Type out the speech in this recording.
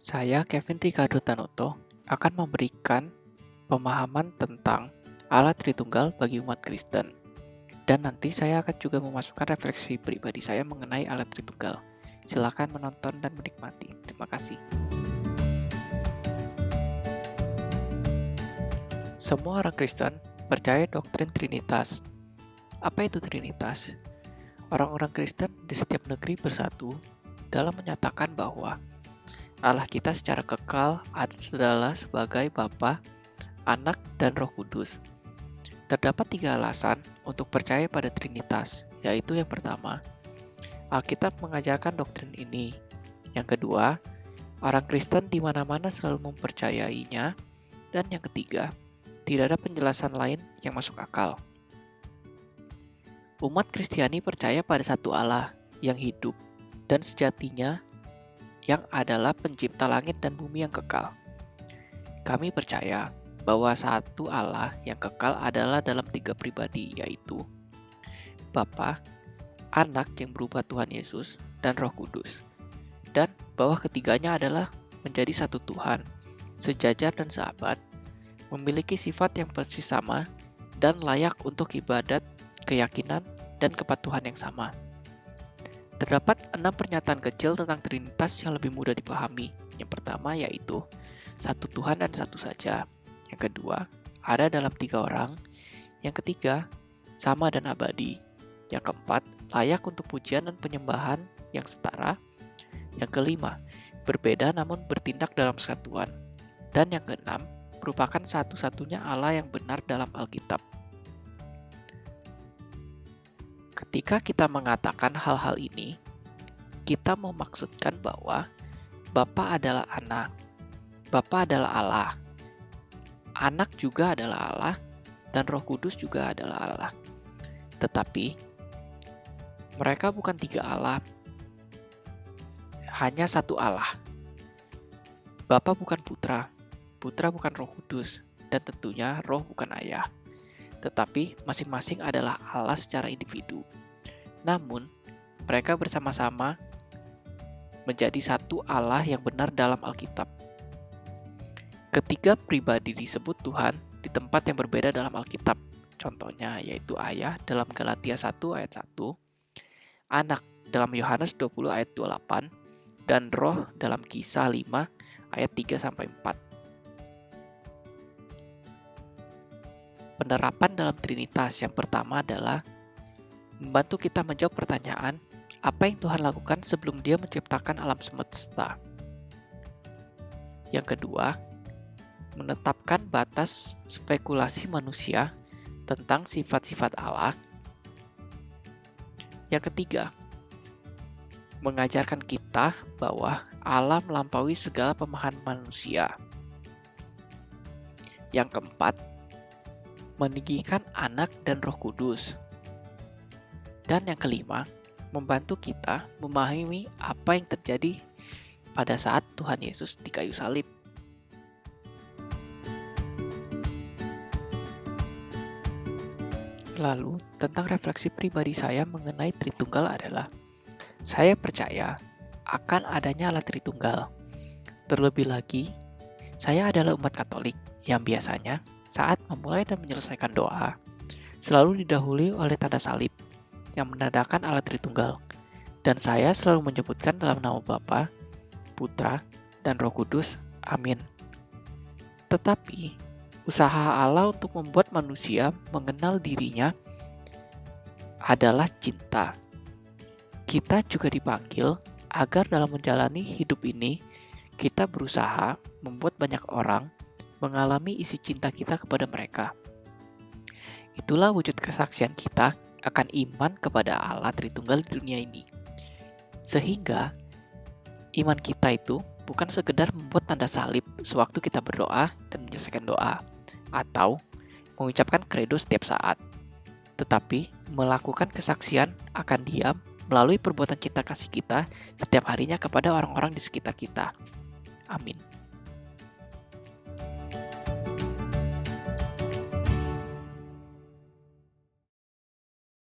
Saya, Kevin Ricardo Tanoto, akan memberikan pemahaman tentang Allah Tritunggal bagi umat Kristen. Dan nanti saya akan juga memasukkan refleksi pribadi saya mengenai Allah Tritunggal. Silakan menonton dan menikmati. Terima kasih. Semua orang Kristen percaya doktrin Trinitas. Apa itu Trinitas? Orang-orang Kristen di setiap negeri bersatu dalam menyatakan bahwa Allah kita secara kekal adalah sebagai Bapa, Anak, dan Roh Kudus. Terdapat 3 alasan untuk percaya pada Trinitas, yaitu yang pertama, Alkitab mengajarkan doktrin ini. Yang kedua, orang Kristen di mana-mana selalu mempercayainya. Dan yang ketiga, tidak ada penjelasan lain yang masuk akal. Umat Kristiani percaya pada satu Allah yang hidup dan sejatinya yang adalah pencipta langit dan bumi yang kekal. Kami percaya bahwa satu Allah yang kekal adalah dalam 3 pribadi, yaitu Bapa, Anak yang berupa Tuhan Yesus, dan Roh Kudus. Dan bahwa ketiganya adalah menjadi satu Tuhan, sejajar dan sahabat, memiliki sifat yang persis sama, dan layak untuk ibadat, keyakinan, dan kepatuhan yang sama. Terdapat 6 pernyataan kecil tentang Trinitas yang lebih mudah dipahami. Yang pertama yaitu satu Tuhan dan satu saja. Yang kedua, ada dalam 3 orang. Yang ketiga, sama dan abadi. Yang keempat, layak untuk pujian dan penyembahan yang setara. Yang kelima, berbeda namun bertindak dalam kesatuan. Dan yang keenam, merupakan satu-satunya Allah yang benar dalam Alkitab. Ketika kita mengatakan hal-hal ini, kita memaksudkan bahwa Bapa adalah Anak, Bapa adalah Allah, Anak juga adalah Allah, dan Roh Kudus juga adalah Allah. Tetapi, mereka bukan 3 Allah, hanya satu Allah. Bapa bukan Putra, Putra bukan Roh Kudus, dan tentunya Roh bukan Ayah. Tetapi masing-masing adalah Allah secara individu. Namun, mereka bersama-sama menjadi satu Allah yang benar dalam Alkitab. Ketiga pribadi disebut Tuhan di tempat yang berbeda dalam Alkitab. Contohnya yaitu Ayah dalam Galatia 1 ayat 1, Anak dalam Yohanes 20 ayat 28, dan Roh dalam Kisah 5 ayat 3-4. Penerapan dalam Trinitas yang pertama adalah membantu kita menjawab pertanyaan, apa yang Tuhan lakukan sebelum Dia menciptakan alam semesta? Yang kedua, menetapkan batas spekulasi manusia tentang sifat-sifat Allah. Yang ketiga, mengajarkan kita bahwa Allah melampaui segala pemahaman manusia. Yang keempat, meninggikan Anak dan Roh Kudus. Dan yang kelima, membantu kita memahami apa yang terjadi pada saat Tuhan Yesus di kayu salib. Lalu, tentang refleksi pribadi saya mengenai Tritunggal adalah, saya percaya akan adanya Allah Tritunggal. Terlebih lagi, saya adalah umat Katolik yang biasanya saat memulai dan menyelesaikan doa, selalu didahului oleh tanda salib yang menandakan Allah Tritunggal. Dan saya selalu menyebutkan dalam nama Bapa, Putra, dan Roh Kudus. Amin. Tetapi, usaha Allah untuk membuat manusia mengenal dirinya adalah cinta. Kita juga dipanggil agar dalam menjalani hidup ini, kita berusaha membuat banyak orang mengalami isi cinta kita kepada mereka. Itulah wujud kesaksian kita akan iman kepada Allah Tritunggal di dunia ini. Sehingga, iman kita itu bukan sekedar membuat tanda salib sewaktu kita berdoa dan menyelesaikan doa, atau mengucapkan kredo setiap saat, tetapi melakukan kesaksian akan Dia melalui perbuatan cinta kasih kita setiap harinya kepada orang-orang di sekitar kita. Amin.